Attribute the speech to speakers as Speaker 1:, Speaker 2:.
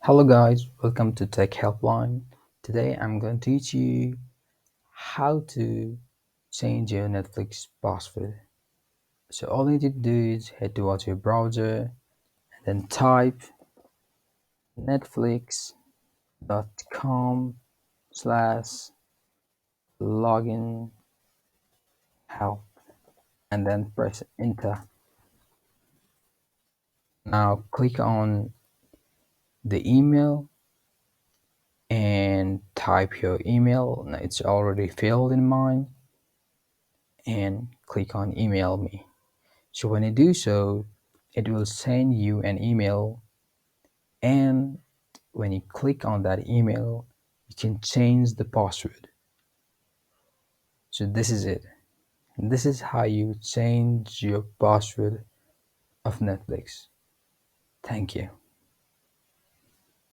Speaker 1: Hello guys, welcome to Tech Helpline. Today I'm going to teach you how to change your Netflix password. So all you need to do is head towards your browser and then type netflix.com/login help and then press enter. Now click on the email and type your email. Now it's already filled in mine, and click on email me. So when you do so, it will send you an email, and when you click on that email, you can change the password. So this is it. This is how you change your password of Netflix. Thank you.